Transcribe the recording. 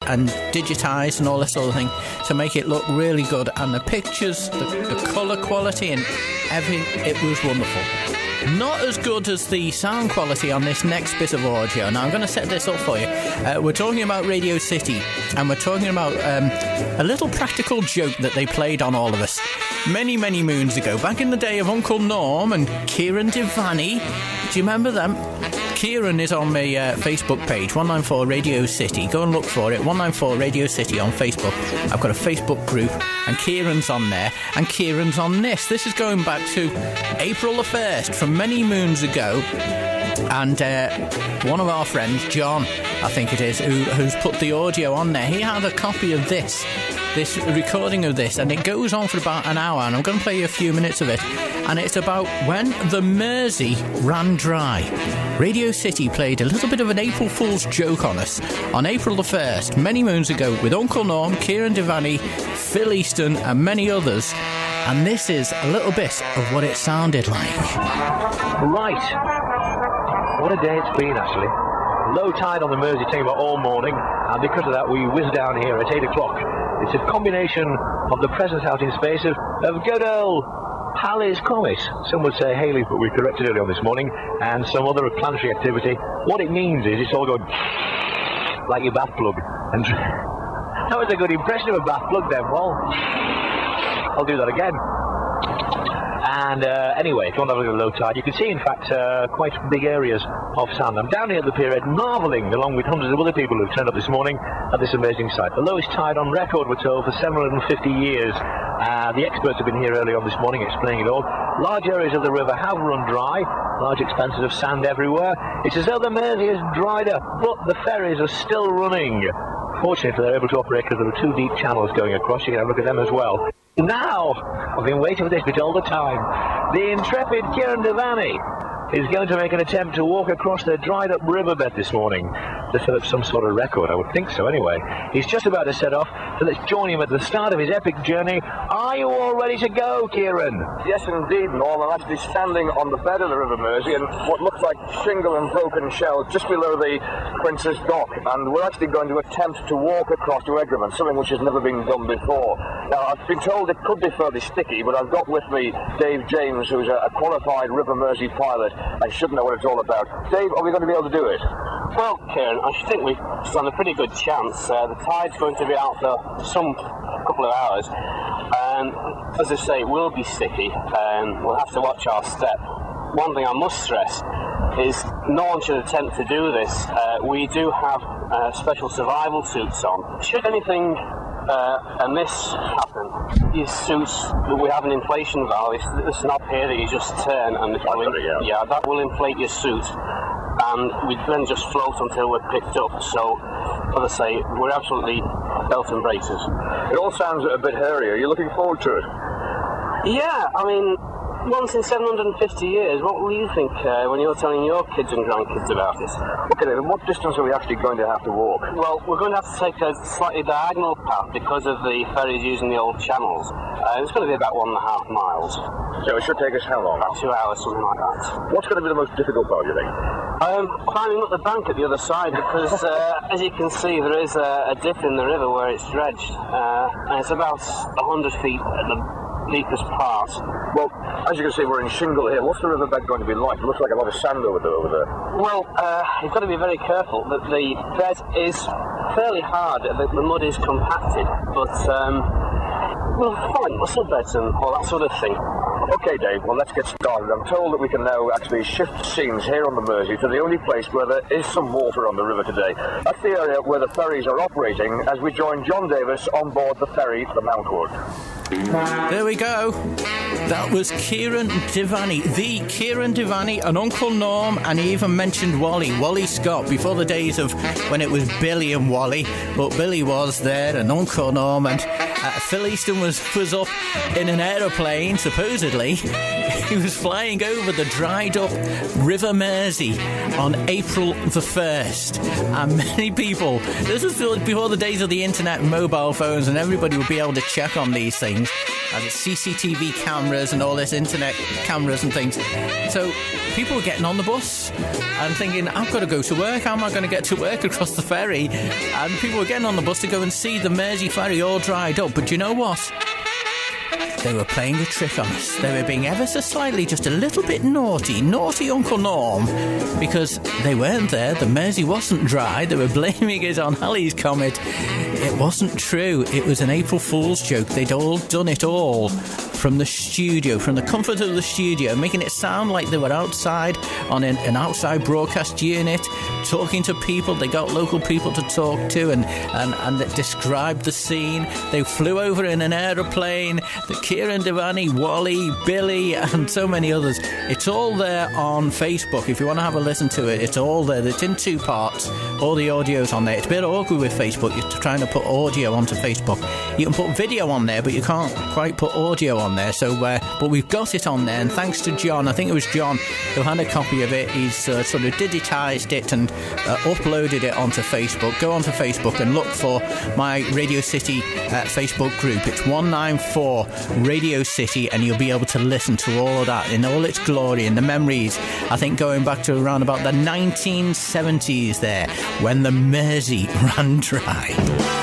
and digitised and all this sort of thing to make it look really good. And the pictures, the colour quality and everything, it was wonderful. Not as good as the sound quality on this next bit of audio. Now, I'm going to set this up for you. We're talking about Radio City, and we're talking about a little practical joke that they played on all of us many, many moons ago, back in the day of Uncle Norm and Kieran Devanney. Do you remember them? Kieran is on my Facebook page, 194 Radio City. Go and look for it, 194 Radio City on Facebook. I've got a Facebook group, and Kieran's on there, and Kieran's on this. This is going back to April the 1st, from many moons ago. And one of our friends, John, I think it is, who's put the audio on there, he had a copy of this recording of this, and it goes on for about an hour, and I'm going to play you a few minutes of it. And it's about when the Mersey ran dry. Radio City played a little bit of an April Fool's joke on us on April the 1st, many moons ago, with Uncle Norm, Kieran Devanney, Phil Easton, and many others. And this is a little bit of what it sounded like. Right. What a day it's been, actually. Low tide on the Mersey taking about all morning, and because of that we whiz down here at 8 o'clock. It's a combination of the presence out in space of good old Halley's Comet. Some would say Halley's, but we corrected early on this morning, and some other planetary activity. What it means is it's all going like your bath plug. And that was a good impression of a bath plug then. Well, I'll do that again. And anyway, if you want to have a look at the low tide, you can see, in fact, quite big areas of sand. I'm down here at the pier marvelling, along with hundreds of other people who've turned up this morning at this amazing site. The lowest tide on record, we're told, for 750 years. The experts have been here early on this morning explaining it all. Large areas of the river have run dry, large expanses of sand everywhere. It's as though the Mersey has dried up, but the ferries are still running. Fortunately, they're able to operate because there are two deep channels going across. You can have a look at them as well. Now, I've been waiting for this bit all the time. The intrepid Kieran Devanney is going to make an attempt to walk across the dried-up riverbed this morning to set up some sort of record. I would think so, anyway. He's just about to set off, so let's join him at the start of his epic journey. Are you all ready to go, Kieran? Yes, indeed, Norm. I'm actually standing on the bed of the River Mersey and what looks like shingle and broken shells just below the Princess Dock, and we're actually going to attempt to walk across to Egremont, something which has never been done before. Now, I've been told it could be fairly sticky, but I've got with me Dave James, who's a qualified River Mersey pilot and should know what it's all about. Dave, are we going to be able to do it? Well, Kieran, I think we stand a pretty good chance. The tide's going to be out for some couple of hours, and as I say, it will be sticky, and we'll have to watch our step. One thing I must stress is no one should attempt to do this. We do have special survival suits on. Should anything amiss happen, these suits, we have an inflation valve. It's this knob here that you just turn, and that will inflate your suit, and we then just float until we're picked up. So, as I say, we're absolutely belt and braces. It all sounds a bit hairy. Are you looking forward to it? Yeah, I mean, once in 750 years, what will you think when you're telling your kids and grandkids about it? Okay, then what distance are we actually going to have to walk? Well, we're going to have to take a slightly diagonal path because of the ferries using the old channels. It's going to be about 1.5 miles. So it should take us how long? About 2 hours, something like that. What's going to be the most difficult part, do you think? Climbing up the bank at the other side, because as you can see, there is a dip in the river where it's dredged, and it's about 100 feet at the deepest part. Well, as you can see, we're in shingle here. What's the riverbed going to be like? It looks like a lot of sand over there. Well, you've got to be very careful. The bed is fairly hard. The mud is compacted, but we'll find muscle beds and all that sort of thing. Okay, Dave, well, let's get started. I'm told that we can now actually shift scenes here on the Mersey to the only place where there is some water on the river today. That's the area where the ferries are operating as we join John Davis on board the ferry for Mountwood. There we go. That was Kieran Devanney, the Kieran Devanney, and Uncle Norm, and he even mentioned Wally Scott, before the days of when it was Billy and Wally, but Billy was there, and Uncle Norm, and Phil Easton was up in an aeroplane, supposedly. He was flying over the dried up River Mersey on April the 1st, and many people, this was before the days of the internet and mobile phones, and everybody would be able to check on these things. things, and CCTV cameras and all this internet cameras and things. So people were getting on the bus and thinking, I've got to go to work. How am I going to get to work across the ferry? And people were getting on the bus to go and see the Mersey ferry all dried up. But you know what? They were playing a trick on us. They were being ever so slightly just a little bit naughty Uncle Norm, because they weren't there. The Mersey wasn't dry. They were blaming it on Halley's Comet. It wasn't true. It was an April Fool's joke. They'd all done it all from the studio, from the comfort of the studio, making it sound like they were outside on an outside broadcast unit, talking to people. They got local people to talk to and described the scene. They flew over in an aeroplane. Kieran Devani, Wally, Billy, and so many others. It's all there on Facebook. If you want to have a listen to it, it's all there. It's in 2 parts. All the audio's on there. It's a bit awkward with Facebook. You're trying to put audio onto Facebook. You can put video on there, but you can't quite put audio on there. So, but we've got it on there, and thanks to John, I think it was John who had a copy of it. He's sort of digitized it and uploaded it onto Facebook. Go onto Facebook and look for my Radio City Facebook group. It's 194 Radio City, and you'll be able to listen to all of that in all its glory and the memories, I think, going back to around about the 1970s there, when the Mersey ran dry.